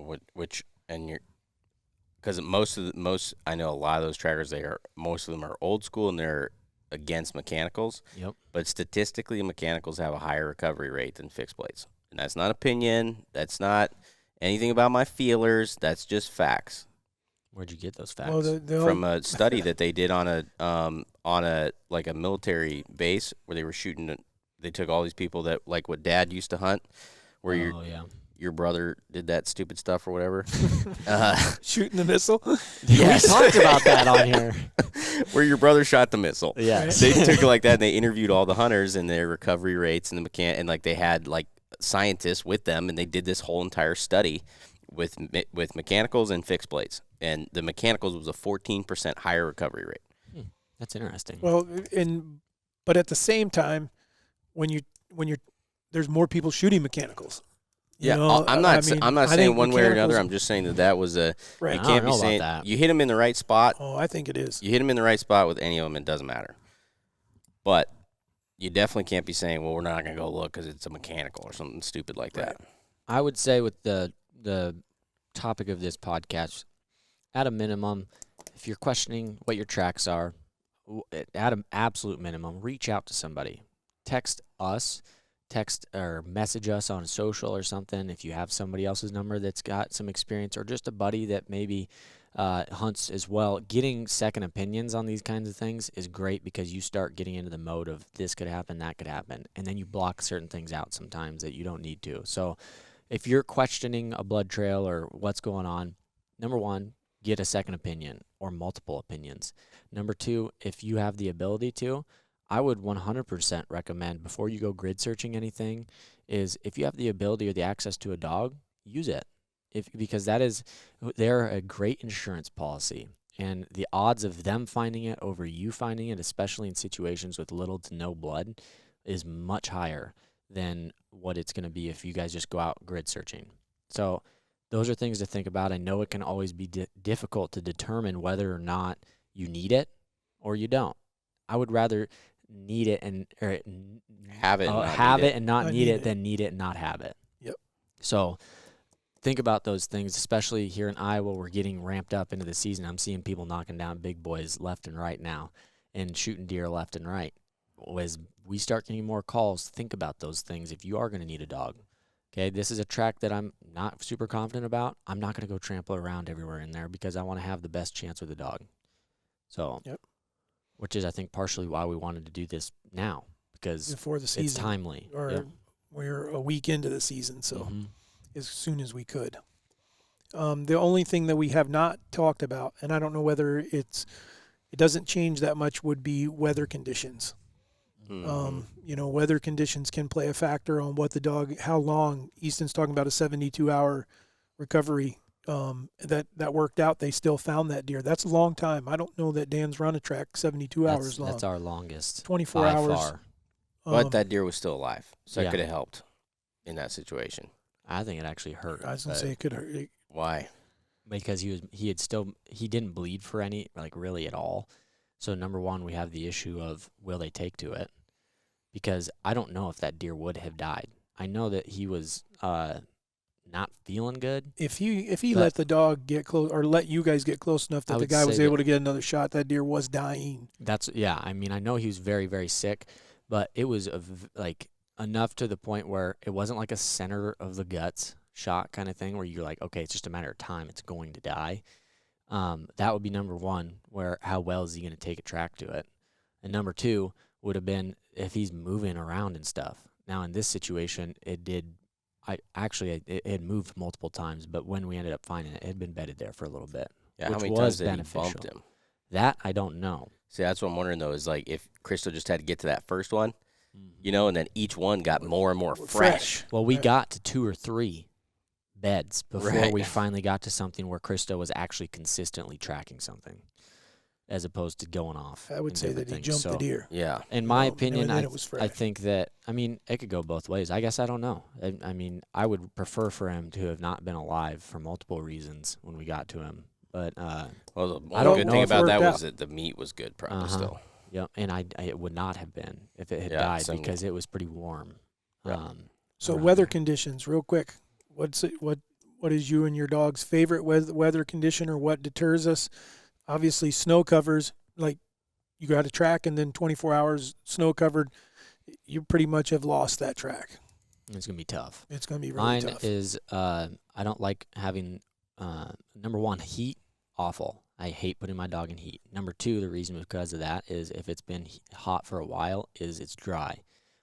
because most I know a lot of those trackers, most of them are old school and they're against mechanicals. Yep. But statistically, mechanicals have a higher recovery rate than fixed blades, and that's not opinion. That's not anything about my feelers. That's just facts. Where'd you get those facts? Well, from a study that they did on a like a military base where they were shooting. They took all these people that like what Dad used to hunt, where your brother did that stupid stuff or whatever. Shooting the missile. Yes. We talked about that on here. Where your brother shot the missile. Yes. They took it like that and they interviewed all the hunters and their recovery rates and and like they had like scientists with them and they did this whole entire study with mechanicals and fixed blades. And the mechanicals was a 14% higher recovery rate. That's interesting. Well, but at the same time, when you're there's more people shooting mechanicals. You know, I'm not saying one way or another. I'm just saying that was a right. You can't be saying you hit them in the right spot. Oh, I think it is. You hit them in the right spot with any of them, it doesn't matter. But you definitely can't be saying, well, we're not going to go look because it's a mechanical or something stupid like that. I would say with the topic of this podcast, at a minimum, if you're questioning what your tracks are, at an absolute minimum, reach out to somebody. Text or message us on social or something if you have somebody else's number that's got some experience, or just a buddy that maybe hunts as well. Getting second opinions on these kinds of things is great because you start getting into the mode of this could happen, that could happen, and then you block certain things out sometimes that you don't need to. So if you're questioning a blood trail or what's going on, number one, get a second opinion or multiple opinions. Number two, if you have the ability to, I would 100% recommend before you go grid searching anything is if you have the ability or the access to a dog, use it. Because they're a great insurance policy, and the odds of them finding it over you finding it, especially in situations with little to no blood, is much higher than what it's going to be if you guys just go out grid searching. So those are things to think about. I know it can always be difficult to determine whether or not you need it or you don't. I would rather need it and have it and not need it than need it and not have it. Yep. So think about those things, especially here in Iowa. We're getting ramped up into the season. I'm seeing people knocking down big boys left and right now and shooting deer left and right. As we start getting more calls, think about those things if you are going to need a dog. Okay, this is a track that I'm not super confident about. I'm not going to go trample around everywhere in there because I want to have the best chance with the dog. So, which is, I think, partially why we wanted to do this now, because before the season, it's timely. Or we're a week into the season, so as soon as we could. The only thing that we have not talked about, and I don't know whether it doesn't change that much, would be weather conditions. Weather conditions can play a factor on what the dog, how long. Easton's talking about a 72-hour recovery. That worked out. They still found that deer. That's a long time. I don't know that Dan's run a track 72 hours long. That's our longest. 24 hours. Far. But that deer was still alive, so it could have helped in that situation. I think it actually hurt. I was gonna say it could hurt. Why? Because he didn't bleed for any, like, really at all. So number one, we have the issue of will they take to it? Because I don't know if that deer would have died. I know that he was not feeling good. If he let the dog get close, or let you guys get close enough that the guy was able to get another shot, that deer was dying. I mean, I know he was very, very sick, but it was enough to the point where it wasn't like a center of the guts shot kind of thing where you're like, okay, it's just a matter of time, it's going to die. That would be number one, where how well is he going to take a track to it? And number two would have been if he's moving around and stuff. Now, in this situation, it had moved multiple times, but when we ended up finding it, it had been bedded there for a little bit, Yeah, which how many was times did beneficial. he bumped him? That I don't know. See, that's what I'm wondering, though, is like if Crystal just had to get to that first one, and then each one got more and more fresh. Well, we got to 2 or 3 beds before Right. we finally got to something where Krista was actually consistently tracking something, as opposed to going off. I would and say different that he things. jumped the deer. Yeah. In my You know, opinion, and then I it was I fresh. think that, it could go both ways. I guess I don't know. I would prefer for him to have not been alive for multiple reasons when we got to him. But Well, the I don't good know thing if it about that worked was that the meat was good, probably Uh-huh. still. yeah, and it would not have been if it had Yeah, died same because it was pretty warm. Yeah. So around weather there. conditions, real quick. What is you and your dog's favorite weather condition, or what deters us? Obviously, snow covers. Like you got a track, and then 24 hours snow covered, you pretty much have lost that track. It's gonna be tough. It's going to be really Mine tough. is I don't like having number one, heat. Awful. I hate putting my dog in heat. Number two, the reason because of that is if it's been hot for a while, is it's dry.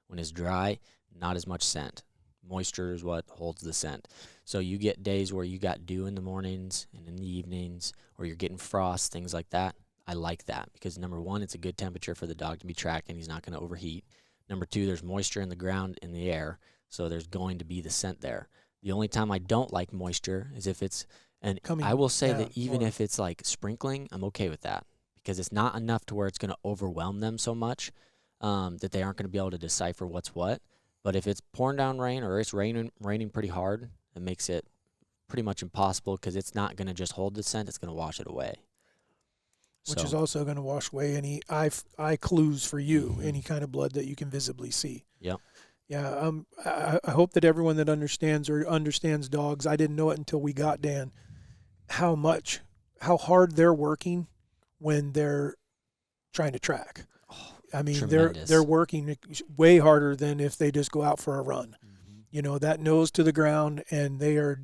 When it's dry, not as much scent. Moisture is what holds the scent. So you get days where you got dew in the mornings and in the evenings, or you're getting frost, things like that. I like that because number one, it's a good temperature for the dog to be tracking. He's not going to overheat. Number two, there's moisture in the ground, in the air, so there's going to be the scent there. The only time I don't like moisture is if it's, and Coming I will say down that even more. if it's like sprinkling, I'm okay with that because it's not enough to where it's going to overwhelm them so much that they aren't going to be able to decipher what's what. But if it's pouring down rain or it's raining pretty hard, it makes it pretty much impossible because it's not going to just hold the scent; it's going to wash it away. Which is also going to wash away any eye clues for you, any kind of blood that you can visibly see. Yep. Yeah. I hope that everyone that understands dogs. I didn't know it until we got Dan. How hard they're working when they're trying to track. I mean, tremendous. they're working way harder than if they just go out for a run. That nose to the ground, and they are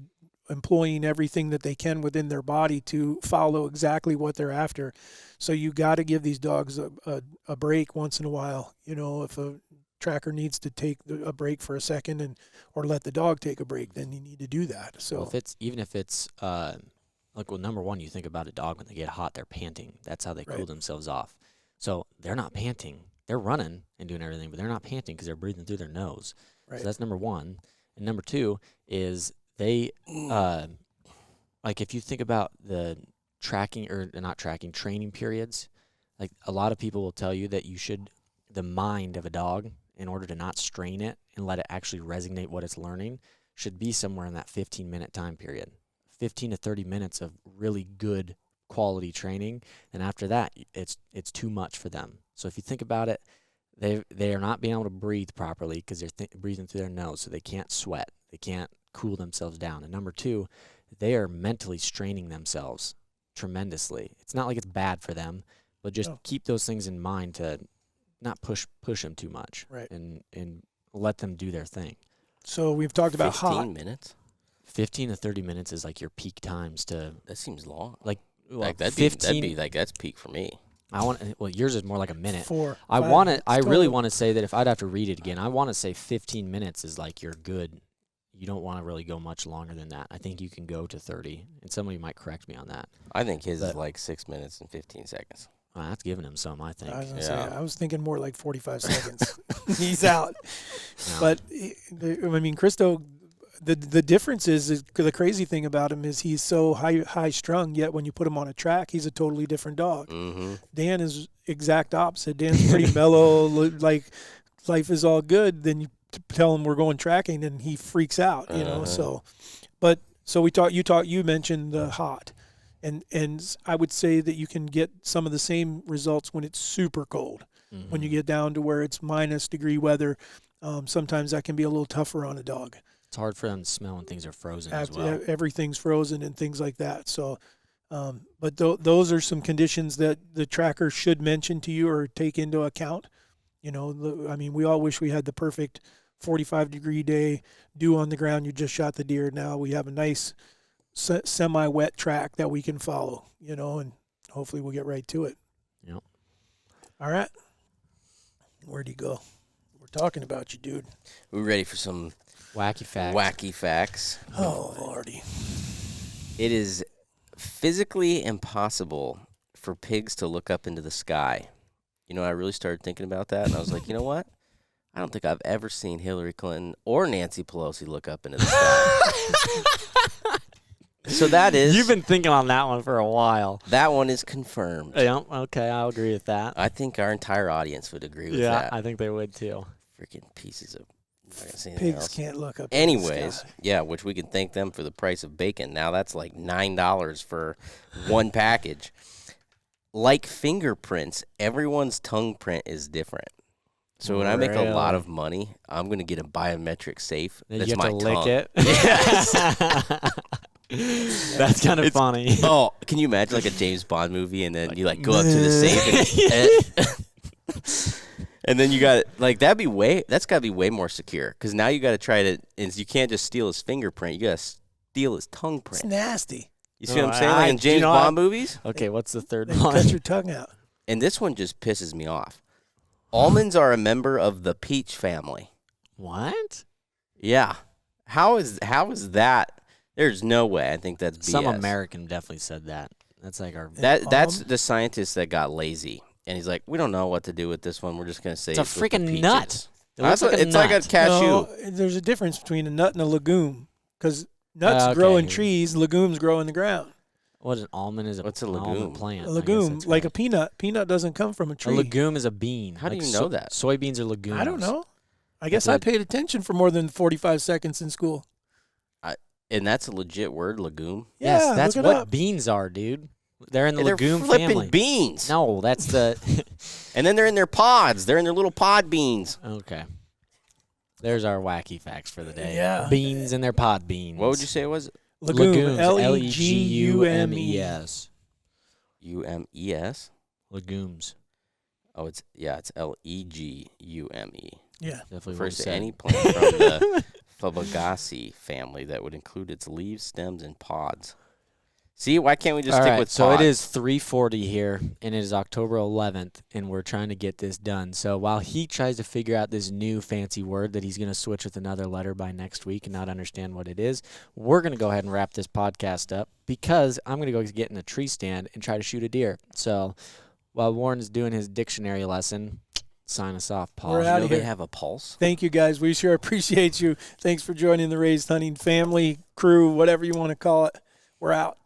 employing everything that they can within their body to follow exactly what they're after. So you got to give these dogs a break once in a while. If a tracker needs to take a break for a second or let the dog take a break, then you need to do that. So well, if it's number one, you think about a dog when they get hot, they're panting. That's how they cool Right. themselves off. So they're not panting. They're running and doing everything, but they're not panting because they're breathing through their nose. Right. So that's number one. And number two is they, if you think about the training periods, like a lot of people will tell you that the mind of a dog, in order to not strain it and let it actually resonate what it's learning, should be somewhere in that 15-minute time period. 15 to 30 minutes of really good quality training, and after that it's too much for them. So if you think about it, they are not being able to breathe properly because they're breathing through their nose, so they can't sweat, they can't cool themselves down. And number two, they are mentally straining themselves tremendously. It's not like it's bad for them, but just keep those things in mind to not push them too much, Right. and let them do their thing. So we've talked about 15 hot. minutes? 15 to 30 minutes is like your peak times to That seems long. well, That'd 15. be that's peak for me. Yours is more like a minute. 4, I 5 want to. minutes I really total. want to say that if I'd have to read it again, I want to say 15 minutes is like you're good. You don't want to really go much longer than that. I think you can go to 30, and somebody might correct me on that. I think his is But- like 6 minutes and 15 seconds. Well, that's giving him some, I think. I was gonna Yeah. say, I was thinking more like 45 seconds. He's out. No. But Christo, the difference is the crazy thing about him is he's so high strung. Yet when you put him on a track, he's a totally different dog. Mm-hmm. Dan is exact opposite. Dan's pretty mellow, like life is all good. Then you tell him we're going tracking, and he freaks out. So you mentioned the hot. And I would say that you can get some of the same results when it's super cold. Mm-hmm. When you get down to where it's -degree weather, sometimes that can be a little tougher on a dog. It's hard for them to smell when things are frozen as well. Everything's frozen and things like that. So, but those are some conditions that the tracker should mention to you or take into account. We all wish we had the perfect 45-degree day, dew on the ground, you just shot the deer. Now we have a nice semi-wet track that we can follow, and hopefully we'll get right to it. Yep. All right. Where'd he go? We're talking about you, dude. We're ready for some Wacky facts. Oh, Lordy. It is physically impossible for pigs to look up into the sky. I really started thinking about that, and I was like, you know what? I don't think I've ever seen Hillary Clinton or Nancy Pelosi look up into the sky. So that is... You've been thinking on that one for a while. That one is confirmed. Yeah, okay, I'll agree with that. I think our entire audience would agree with Yeah, that. I think they would too. Freaking pieces of... I'm not gonna say anything Pigs else. can't look up. Anyways, in the sky. yeah, which we can thank them for the price of bacon. Now that's like $9 for one package. Like fingerprints, everyone's tongue print is different. So when I make a lot of money, I'm going to get a biometric safe. Then That's you have my to tongue. lick it. Yes. That's kind of funny. Oh, can you imagine like a James Bond movie and then you like go up to the safe and then you got that's got to be way more secure cuz now you got to try to and you can't just steal his fingerprint, you got to steal his tongue print. It's nasty. You see what I'm saying? Like in James Bond movies? Okay, what's the third Then one? cut your tongue out. And this one just pisses me off. Almonds are a member of the peach family. What? Yeah. How is that? There's no way. I think that's BS. Some American definitely said that. That's like our... That's the scientist that got lazy. And he's like, we don't know what to do with this one. We're just going to say It's a freaking nut. It looks It's like like a cashew. No, there's a difference between a nut and a legume because nuts grow in trees, legumes grow in the ground. What an almond is? What's a an legume? almond plant. A legume, like a peanut. Peanut doesn't come from a tree. A legume is a bean. How do Like you know that? Soybeans are legumes. I don't know. I guess I paid attention for more than 45 seconds in school. And that's a legit word, legume? Yeah, Yes, that's look it what up. beans are, dude. They're in the They're legume flipping family. beans. No, that's the... And then they're in their pods. They're in their little pod beans. Okay. There's our wacky facts for the day. Yeah. Beans and their pod beans. What would you say it was? Legume. Legumes. Legumes. Legumes. U-M-E-S? Legumes. Oh, it's Legume. Yeah. Definitely Refers to said. any plant from the Fabaceae family that would include its leaves, stems, and pods. See, why can't we just All stick right, with so pods? it is 3:40 here, and it is October 11th, and we're trying to get this done. So while he tries to figure out this new fancy word that he's going to switch with another letter by next week and not understand what it is, we're going to go ahead and wrap this podcast up because I'm going to go get in a tree stand and try to shoot a deer. So while Warren is doing his dictionary lesson, sign us off, Paul. We're You outta know they here. have a pulse? Thank you, guys. We sure appreciate you. Thanks for joining the Raised Hunting family, crew, whatever you want to call it. We're out.